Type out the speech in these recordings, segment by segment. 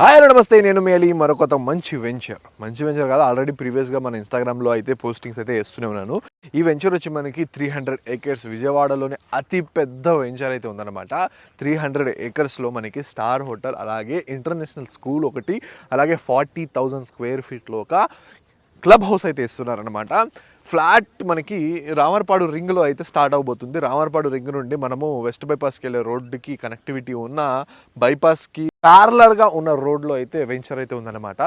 Hi hello నమస్తే, నేను మీ అలీ. మరొక మంచి వెంచర్ కాదు, ఆల్రెడీ ప్రీవియస్గా మన ఇన్స్టాగ్రామ్లో అయితే పోస్టింగ్స్ అయితే వేస్తూనే ఉన్నాను. ఈ వెంచర్ వచ్చి మనకి 300 acres విజయవాడలోనే అతి పెద్ద వెంచర్ అయితే ఉందన్నమాట. 300 acresలో మనకి స్టార్ హోటల్, అలాగే ఇంటర్నేషనల్ స్కూల్ ఒకటి, అలాగే 40,000 square feetలో ఒక క్లబ్ హౌస్ అయితే ఇస్తున్నారనమాట. ఫ్లాట్ మనకి రామర్పాడు రింగ్లో అయితే స్టార్ట్ అవబోతుంది. రామర్పాడు రింగ్ నుండి మనము వెస్ట్ బైపాస్కి వెళ్ళే రోడ్డుకి కనెక్టివిటీ ఉన్న బైపాస్కి ప్యారలర్గా ఉన్న రోడ్లో అయితే వెంచర్ అయితే ఉందన్నమాట.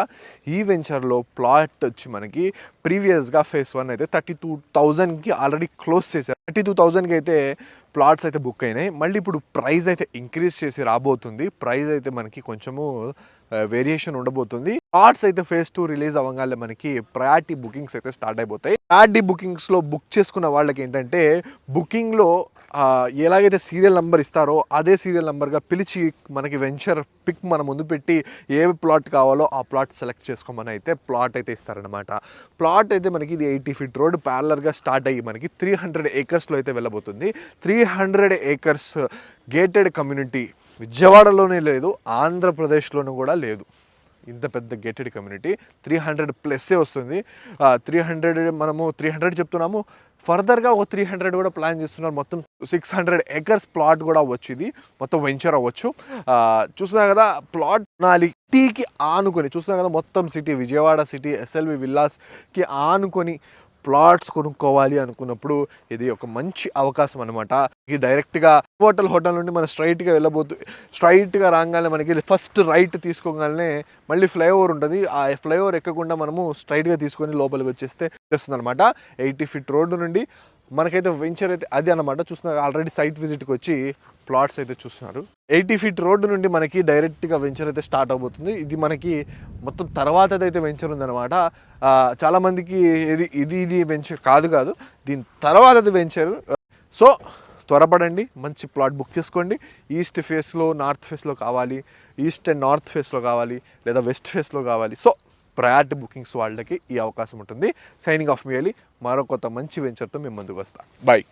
ఈ వెంచర్లో ప్లాట్ వచ్చి మనకి ప్రీవియస్గా ఫేస్ 1 అయితే 32,000కి ఆల్రెడీ క్లోజ్ చేశారు. 32,000కి అయితే ప్లాట్స్ అయితే బుక్ అయినాయి. మళ్ళీ ఇప్పుడు ప్రైస్ అయితే ఇంక్రీజ్ చేసి రాబోతుంది. ప్రైస్ అయితే మనకి కొంచెము వేరియేషన్ ఉండబోతుంది. ప్లాట్స్ అయితే ఫేజ్ 2 రిలీజ్ అవ్వగానే మనకి ప్రయారిటీ బుకింగ్స్ అయితే స్టార్ట్ అయిపోతాయి. ప్రయారిటీ బుకింగ్స్లో బుక్ చేసుకున్న వాళ్ళకి ఏంటంటే బుకింగ్లో ఎలాగైతే సీరియల్ నెంబర్ ఇస్తారో అదే సీరియల్ నెంబర్గా పిలిచి మనకి వెంచర్ పిక్ మన ముందు పెట్టి ఏ ప్లాట్ కావాలో ఆ ప్లాట్ సెలెక్ట్ చేసుకోమని అయితే ప్లాట్ అయితే ఇస్తారనమాట. ప్లాట్ అయితే మనకి ఇది 80 feet రోడ్ ప్యారలర్గా స్టార్ట్ అయ్యి మనకి 300 acresలో అయితే వెళ్ళబోతుంది. 300 acres గేటెడ్ కమ్యూనిటీ విజయవాడలోనే లేదు, ఆంధ్రప్రదేశ్లోనూ కూడా లేదు. ఇంత పెద్ద గేటెడ్ కమ్యూనిటీ 300+ వస్తుంది. 300 మనము 300 చెప్తున్నాము, ఫర్దర్గా ఒక 300 కూడా ప్లాన్ చేస్తున్నారు. మొత్తం 600 acres ప్లాట్ కూడా అవ్వచ్చు, ఇది మొత్తం వెంచర్ అవ్వచ్చు. చూస్తున్నా కదా ప్లాట్ సిటీకి ఆనుకొని, చూస్తున్నా కదా మొత్తం సిటీ విజయవాడ సిటీ SLV విల్లాస్కి ఆనుకొని ప్లాట్స్ కొనుక్కోవాలి అనుకున్నప్పుడు ఇది ఒక మంచి అవకాశం అనమాట. ఇది డైరెక్ట్గా హోటల్ నుండి మనం స్ట్రైట్గా రాగానే మనకి ఫస్ట్ రైట్ తీసుకోగానే మళ్ళీ ఫ్లైఓవర్ ఉంటుంది. ఆ ఫ్లైఓవర్ ఎక్కకుండా మనము స్ట్రైట్గా తీసుకొని లోపలికి వచ్చేస్తే వస్తుంది అనమాట. 80 feet రోడ్డు నుండి మనకైతే వెంచర్ అయితే అది అనమాట. చూస్తున్నారు, ఆల్రెడీ సైట్ విజిట్కి వచ్చి ప్లాట్స్ అయితే చూస్తున్నారు. 80 feet రోడ్డు నుండి మనకి డైరెక్ట్గా వెంచర్ అయితే స్టార్ట్ అవబోతుంది. ఇది మనకి మొత్తం తర్వాత అయితే వెంచర్ ఉందన్నమాట. చాలామందికి ఇది వెంచర్ కాదు, దీని తర్వాత అది వెంచర్. సో త్వరపడండి, మంచి ప్లాట్ బుక్ చేసుకోండి. ఈస్ట్ ఫేస్లో, నార్త్ ఫేస్లో కావాలి, ఈస్ట్ అండ్ నార్త్ ఫేస్లో కావాలి, లేదా వెస్ట్ ఫేస్లో కావాలి. సో ప్రయారిటీ బుకింగ్స్ వాళ్ళకి ఈ అవకాశం ఉంటుంది. సైనింగ్ ఆఫ్ మీ అలీ. మరొక మంచి వెంచర్తో మేము ముందుకు వస్తాం. బాయ్.